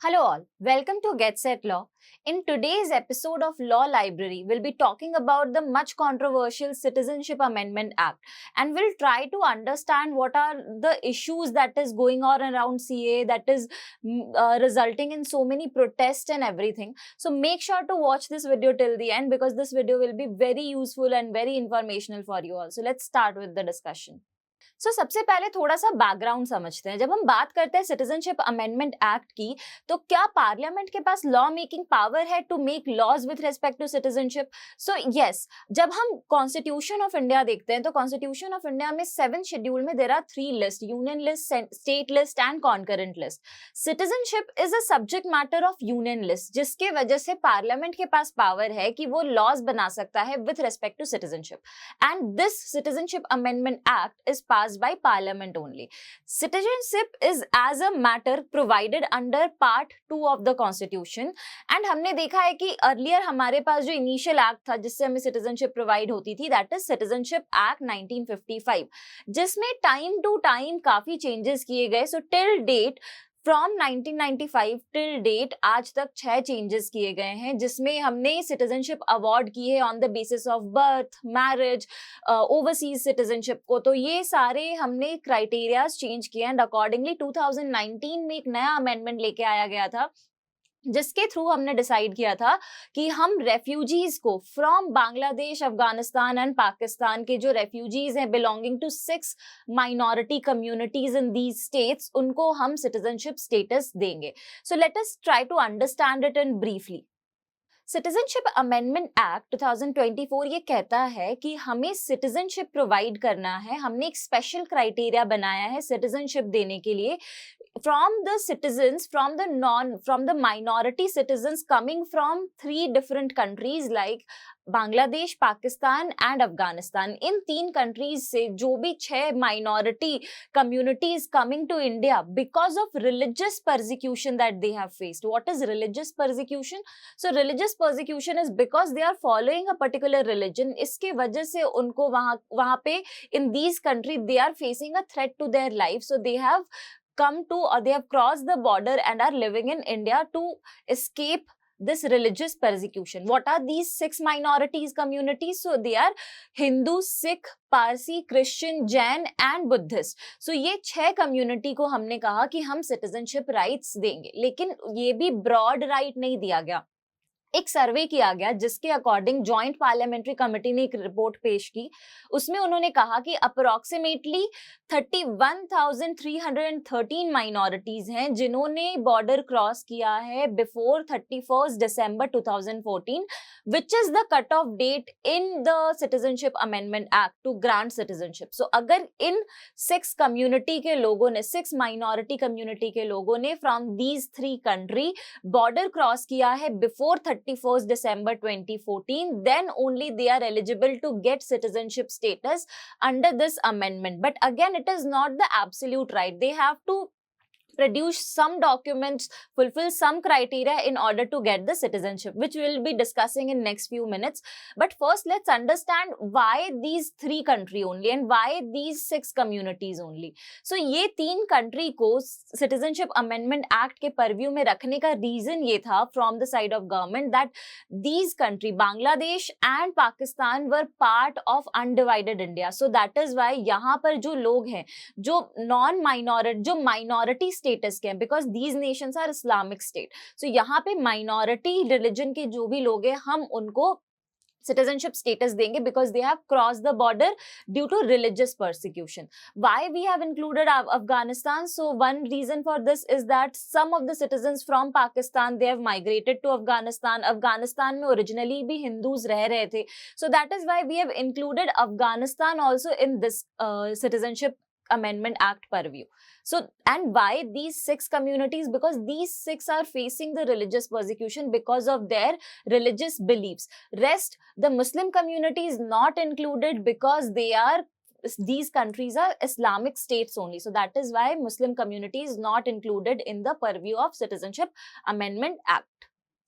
Hello all, welcome to Get Set Law. In today's episode of Law Library, we'll be talking about the much controversial Citizenship Amendment Act, and we'll try to understand what are the issues that is going on around CA that is resulting in so many protests and everything. So make sure to watch this video till the end because this video will be very useful and very informational for you all. So let's start with the discussion. सबसे पहले थोड़ा सा background समझते हैं। जब हम बात करते हैं सिटीजनशिप अमेंडमेंट एक्ट की, तो क्या पार्लियामेंट के पास लॉ मेकिंग पावर है to make laws with respect to citizenship? So yes, जब हम कॉन्स्टिट्यूशन ऑफ इंडिया देखते हैं तो कॉन्स्टिट्यूशन ऑफ इंडिया में 7 शेड्यूल में there are 3 list, union list, state list and concurrent list. Citizenship is a subject matter of union list, जिसके वजह से पार्लियामेंट के पास पावर है कि वो लॉज बना सकता है with respect to citizenship, and this citizenship amendment act is pass by parliament only. Citizenship is as a matter provided under part 2 of the constitution, and हमने देखा है कि earlier हमारे पास जो initial act था जिससे हमें citizenship provide होती थी, that is Citizenship Act 1955, जिसमें time to time काफी changes किए गए. So till date from 1995 till date आज तक 6 चेंजेस किए गए हैं, जिसमें हमने सिटीजनशिप अवार्ड की है on the basis of birth, marriage, overseas citizenship को. तो ये सारे हमने क्राइटेरियाज चेंज किए एंड अकॉर्डिंगली 2019 में एक नया अमेंडमेंट लेके आया गया था, जिसके थ्रू हमने डिसाइड किया था कि हम रेफ्यूजीज को फ्रॉम बांग्लादेश, अफगानिस्तान एंड पाकिस्तान के जो रेफ्यूजीज हैं belonging to 6 minority communities in these states, उनको हम सिटीजनशिप स्टेटस देंगे. So let us try to understand it in briefly. Citizenship amendment act 2024 ये कहता है कि हमें सिटीजनशिप प्रोवाइड करना है. हमने एक स्पेशल क्राइटेरिया बनाया है सिटीजनशिप देने के लिए from the citizens, from the minority citizens coming from 3 different countries like Bangladesh, Pakistan and Afghanistan. इन 3 कंट्रीज से जो भी 6 minority communities coming to India because of religious persecution that they have faced. What is religious persecution? So religious persecution is because they are following a particular religion. इसके वजह से उनको वहां पे in these country they are facing a threat to their life. So they have come to, or they have crossed the border and are living in India to escape this religious persecution. What are these 6 minorities communities? So they are Hindu, Sikh, Parsi, Christian, Jain and Buddhist. So ये 6 community को हमने कहा कि हम citizenship rights देंगे, लेकिन ये भी broad right नहीं दिया गया. एक सर्वे किया गया जिसके अकॉर्डिंग जॉइंट पार्लियामेंट्री कमेटी ने एक रिपोर्ट पेश की. उसमें उन्होंने कहा कि अप्रोक्सीमेटली 31,313 माइनॉरिटीज हैं जिन्होंने बॉर्डर क्रॉस किया है before 31 December 2014, which is the cut off date in the citizenship amendment act to grant citizenship. So अगर इन 6 कम्युनिटी के लोगों ने, 6 माइनॉरिटी कम्युनिटी के लोगों ने from these 3 country border cross किया है before 31st December 2014, then only they are eligible to get citizenship status under this amendment. But again, it is not the absolute right. They have to produce some documents, fulfill some criteria in order to get the citizenship, which we will be discussing in next few minutes. But first, let's understand why these 3 country only and why these 6 communities only. So ये 3 country को citizenship amendment act के purview में रखने का reason ये था from the side of government that these country, Bangladesh and Pakistan were part of undivided India. So that is why यहाँ पर जो लोग हैं, जो minority स्टेटस के हैं, because these nations are Islamic state. So यहाँ पे माइनॉरिटी रिलीजन के जो भी लोग हैं हम उनको citizenship status देंगे because they have crossed the border due to religious persecution. Why we have included Afghanistan? So one reason for this is that some of the citizens from Pakistan, they have migrated to Afghanistan. Afghanistan में originally भी Hindus रह रहे थे. So that is why we have included Afghanistan also in this citizenship amendment act purview. So, and why these 6 communities? Because these 6 are facing the religious persecution because of their religious beliefs. Rest, the Muslim community is not included because these countries are Islamic states only. So that is why Muslim community is not included in the purview of Citizenship Amendment Act.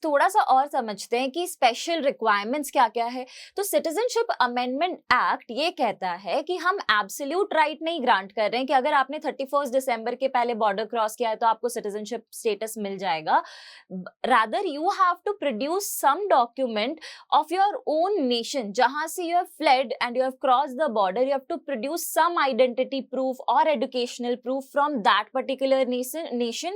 थोड़ा सा और समझते हैं कि special requirements क्या क्या है। तो सिटीजनशिप अमेंडमेंट एक्ट ये कहता है कि हम एब्सोल्यूट राइट नहीं ग्रांट कर रहे हैं कि अगर आपने 31 दिसंबर के पहले बॉर्डर क्रॉस किया है तो आपको सिटीजनशिप स्टेटस मिल जाएगा। Rather you have to produce some document of your own nation, जहां से you have fled and you have cross the border, you have to produce some identity proof और educational proof from that particular nation.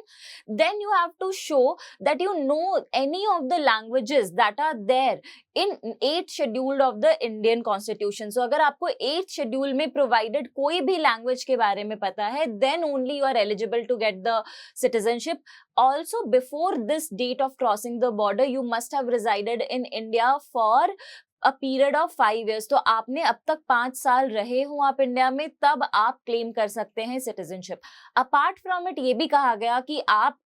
Then you have to show that you know any of the languages that are there in 8th schedule of the Indian Constitution. So अगर आपको 8th schedule में provided कोई भी language के बारे में पता है, then only you are eligible to get the citizenship. Also, before this date of crossing the border, you must have resided in India for a period of 5 years. तो आपने अब तक 5 साल रहे हो आप इंडिया में, तब आप क्लेम कर सकते हैं सिटीजनशिप। अपार्ट फ्रॉम इट ये भी कहा गया कि आप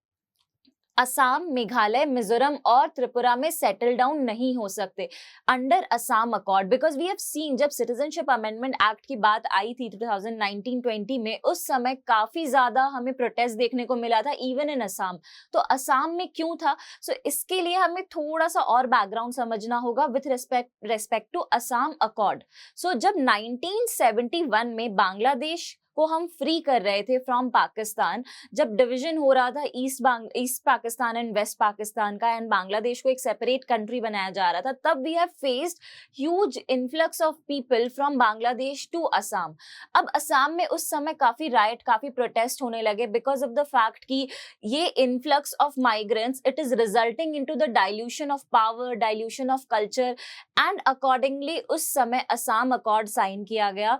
असम, मेघालय, मिजोरम और त्रिपुरा में सेटल डाउन नहीं हो सकते under Assam accord, because we have seen जब सिटीजनशिप अमेंडमेंट एक्ट की बात आई थी 2019-20 में, उस समय काफी ज्यादा हमें प्रोटेस्ट देखने को मिला था इवन इन असम। तो असम में क्यों था? सो इसके लिए हमें थोड़ा सा और बैकग्राउंड समझना होगा with respect to Assam accord. So जब 1971 में बांग्लादेश को हम फ्री कर रहे थे फ्रॉम पाकिस्तान, जब डिवीजन हो रहा था east Pakistan and west Pakistan का, एंड बांग्लादेश को एक सेपरेट कंट्री बनाया जा रहा था, तब we have faced huge influx of people from Bangladesh to Assam. अब असम में उस समय काफी राइट, काफी प्रोटेस्ट होने लगे बिकॉज ऑफ द फैक्ट कि ये influx of migrants, it is resulting into the dilution of power, dilution of culture, and accordingly उस समय असम अकॉर्ड साइन किया गया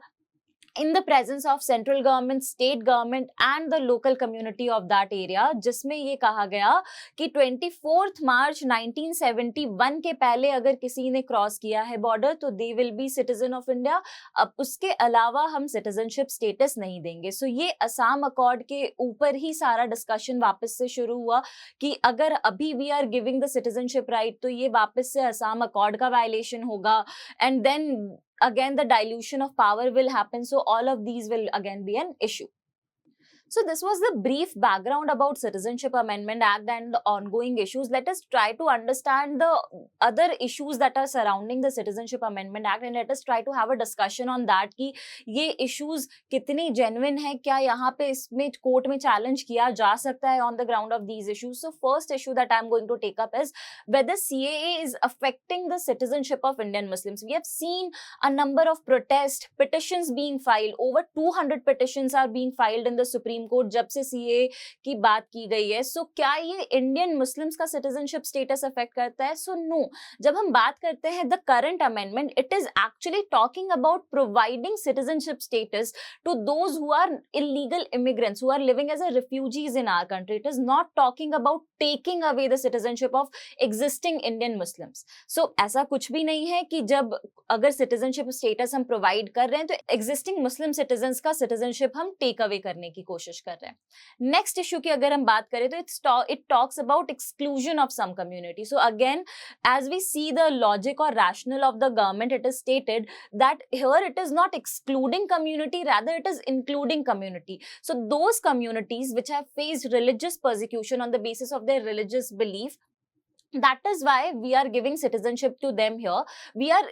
in the presence of central government, state government and the local community of that area, जिसमें ये कहा गया कि 24 मार्च 1971 के पहले अगर किसी ने क्रॉस किया है बॉर्डर तो they will be citizen of India। अब उसके अलावा हम सिटीजनशिप स्टेटस नहीं देंगे। सो ये असम अकॉर्ड के ऊपर ही सारा डिस्कशन वापस से शुरू हुआ कि अगर अभी we are giving the citizenship right तो ये वापस से असम अकॉर्ड का वायलेशन होगा, and then again the dilution of power will happen. So all of these will again be an issue. So this was the brief background about Citizenship Amendment Act and the ongoing issues. Let us try to understand the other issues that are surrounding the Citizenship Amendment Act, and let us try to have a discussion on that कि ये issues कितनी genuine है, क्या यहाँ पे इसमें court में challenge किया जा सकता है on the ground of these issues. So first issue that I am going to take up is whether CAA is affecting the citizenship of Indian Muslims. We have seen a number of protest petitions being filed. Over 200 petitions are being filed in the Supreme court जब से CA की बात की गई है। So क्या ये Indian Muslims का सिटीजनशिप स्टेटस अफेक्ट करता है? So no. जब हम बात करते हैं the current amendment, it is actually talking about providing citizenship status to those who are illegal immigrants who are living as a refugees in our country. It is not talking about taking away the citizenship of existing Indian Muslims. So ऐसा कुछ भी नहीं है कि जब अगर citizenship status हम provide कर रहे हैं तो एग्जिस्टिंग मुस्लिम सिटीजन्स का सिटीजनशिप हम टेक अवे करने की कोशिश कर रहे हैं। नेक्स्ट इश्यू की अगर हम बात करें तो it talks about exclusion of some community. So again as we see the logic और rational of the government, it is stated that here it is not excluding community, rather it is including community. So those communities which have faced religious persecution on the basis of their religious belief, that is why we are giving citizenship to them here. We are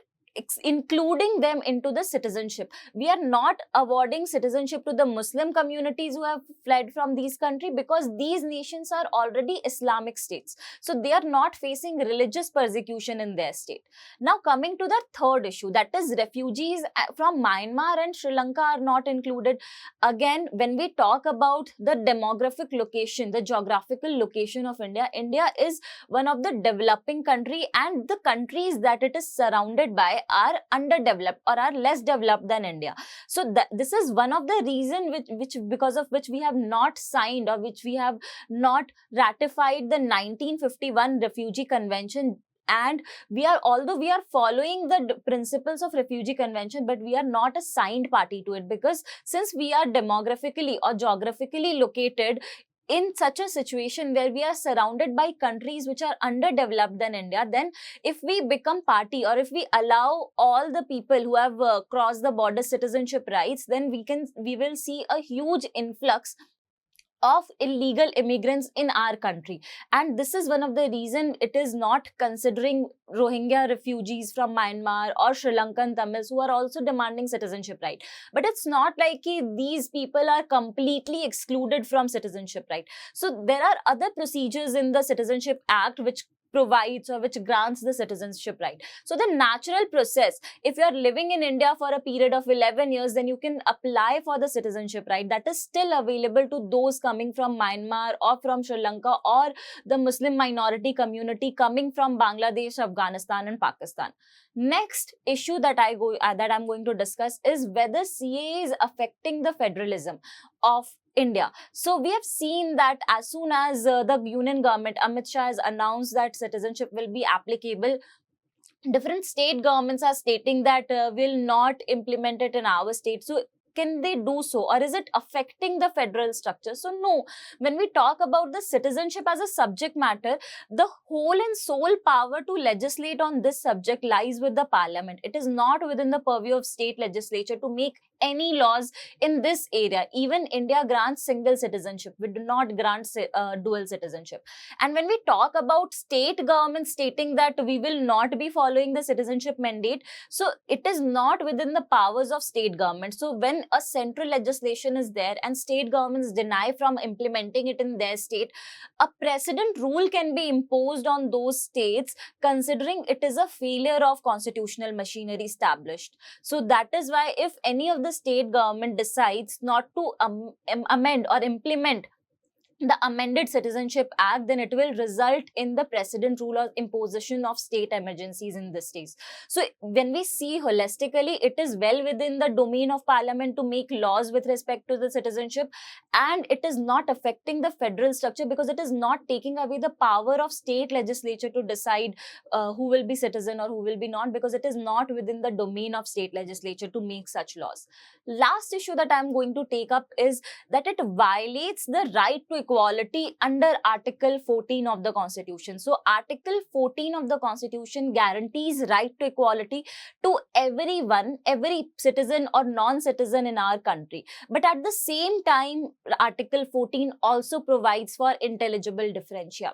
including them into the citizenship. We are not awarding citizenship to the Muslim communities who have fled from these countries because these nations are already Islamic states. So they are not facing religious persecution in their state. Now coming to the third issue, that is refugees from Myanmar and Sri Lanka are not included. Again, when we talk about the demographic location, the geographical location of India, India is one of the developing country, and the countries that it is surrounded by are underdeveloped or are less developed than India. So this is one of the reason which because of which we have not signed or which we have not ratified the 1951 Refugee Convention. And although we are following the principles of Refugee Convention, but we are not a signed party to it, because since we are demographically or geographically located in such a situation where we are surrounded by countries which are underdeveloped than India, then if we become party or if we allow all the people who have crossed the border citizenship rights, then we will see a huge influx of illegal immigrants in our country, and this is one of the reason it is not considering Rohingya refugees from Myanmar or Sri Lankan Tamils who are also demanding citizenship right. But it's not like these people are completely excluded from citizenship right. So there are other procedures in the Citizenship Act which provides or which grants the citizenship right. So the natural process, if you are living in India for a period of 11 years, then you can apply for the citizenship right. That is still available to those coming from Myanmar or from Sri Lanka or the Muslim minority community coming from Bangladesh, Afghanistan and Pakistan. Next issue that I'm going to discuss is whether CAA is affecting the federalism of India. So we have seen that as soon as the union government, Amit Shah, has announced that citizenship will be applicable, different state governments are stating that will not implement it in our state. So can they do so, or is it affecting the federal structure? So no, when we talk about the citizenship as a subject matter, the whole and sole power to legislate on this subject lies with the parliament. It is not within the purview of state legislature to make any laws in this area. Even India grants single citizenship. We do not grant dual citizenship. And when we talk about state governments stating that we will not be following the citizenship mandate, so it is not within the powers of state government. So when a central legislation is there and state governments deny from implementing it in their state, a precedent rule can be imposed on those states considering it is a failure of constitutional machinery established. So that is why if any of the state government decides not to amend or implement the amended Citizenship Act, then it will result in the precedent rule or imposition of state emergencies in this case. So when we see holistically, it is well within the domain of parliament to make laws with respect to the citizenship, and it is not affecting the federal structure because it is not taking away the power of state legislature to decide who will be citizen or who will be not, because it is not within the domain of state legislature to make such laws. Last issue that I am going to take up is that it violates the right to equality under Article 14 of the Constitution. So Article 14 of the Constitution guarantees right to equality to everyone, every citizen or non-citizen in our country. But at the same time, Article 14 also provides for intelligible differentia.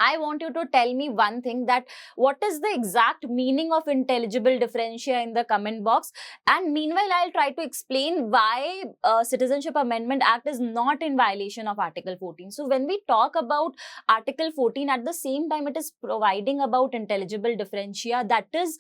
I want you to tell me one thing, that what is the exact meaning of intelligible differentia in the comment box, and meanwhile I'll try to explain why Citizenship Amendment Act is not in violation of Article 14. So when we talk about Article 14, at the same time it is providing about intelligible differentia, that is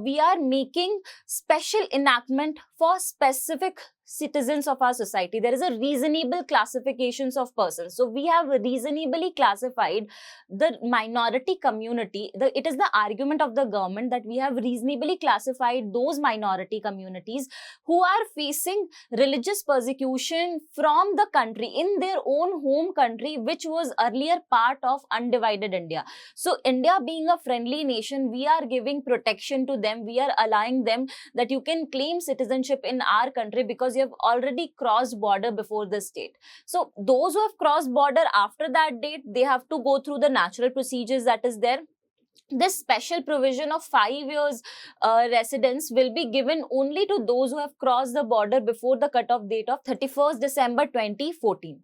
we are making special enactment for specific citizens of our society. There is a reasonable classifications of persons. So we have reasonably classified the minority community. It is the argument of the government that we have reasonably classified those minority communities who are facing religious persecution from the country, in their own home country, which was earlier part of undivided India. So India being a friendly nation, we are giving protection to them. We are allowing them that you can claim citizenship in our country because you have already crossed border before the state. So those who have crossed border after that date, they have to go through the natural procedures that is there. This special provision of 5 years residence will be given only to those who have crossed the border before the cutoff date of 31st December 2014.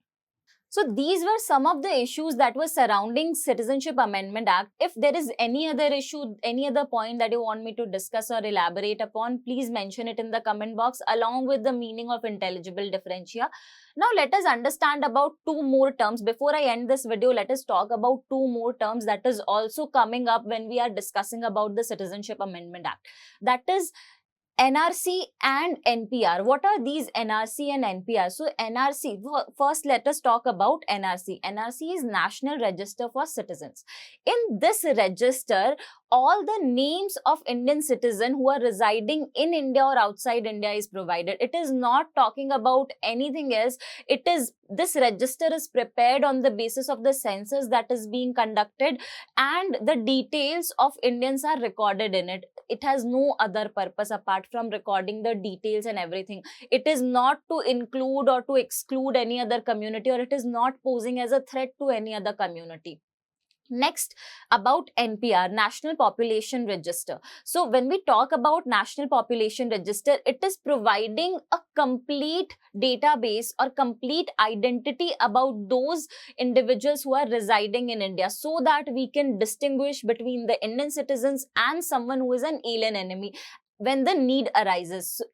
So these were some of the issues that were surrounding Citizenship Amendment Act. If there is any other issue, any other point that you want me to discuss or elaborate upon, please mention it in the comment box along with the meaning of intelligible differentia. Now let us understand about two more terms. Before I end this video, let us talk about two more terms that is also coming up when we are discussing about the Citizenship Amendment Act. That is NRC and NPR. What are these NRC and NPR? So NRC, first let us talk about NRC. NRC is National Register for Citizens. In this register, all the names of Indian citizens who are residing in India or outside India is provided. It is not talking about anything else. This register is prepared on the basis of the census that is being conducted, and the details of Indians are recorded in it. It has no other purpose apart from recording the details and everything. It is not to include or to exclude any other community, or it is not posing as a threat to any other community. Next, about NPR, National Population Register. So when we talk about National Population Register, it is providing a complete database or complete identity about those individuals who are residing in India, so that we can distinguish between the Indian citizens and someone who is an alien enemy when the need arises. So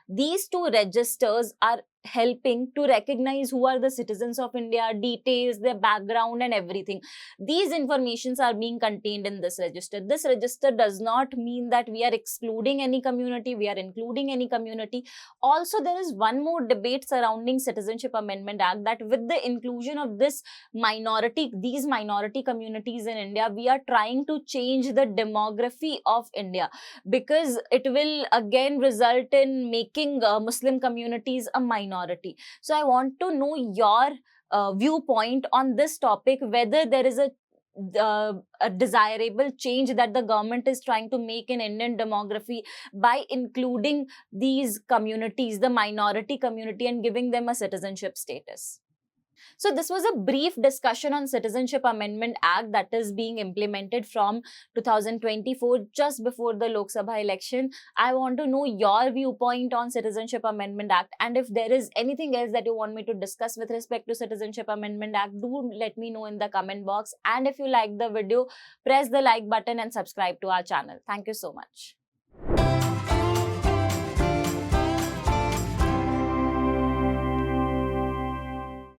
these two registers are helping to recognize who are the citizens of India, details, their background and everything. These informations are being contained in this register. This register does not mean that we are excluding any community, we are including any community. Also, there is one more debate surrounding Citizenship Amendment Act, that with the inclusion of these minority communities in India, we are trying to change the demography of India, because it will again result in making Muslim communities a minority. So I want to know your viewpoint on this topic, whether there is a desirable change that the government is trying to make in Indian demography by including these communities, the minority community, and giving them a citizenship status. So this was a brief discussion on Citizenship Amendment Act that is being implemented from 2024, just before the Lok Sabha election. I want to know your viewpoint on Citizenship Amendment Act, and if there is anything else that you want me to discuss with respect to Citizenship Amendment Act, do let me know in the comment box. And if you like the video, press the like button and subscribe to our channel. Thank you so much.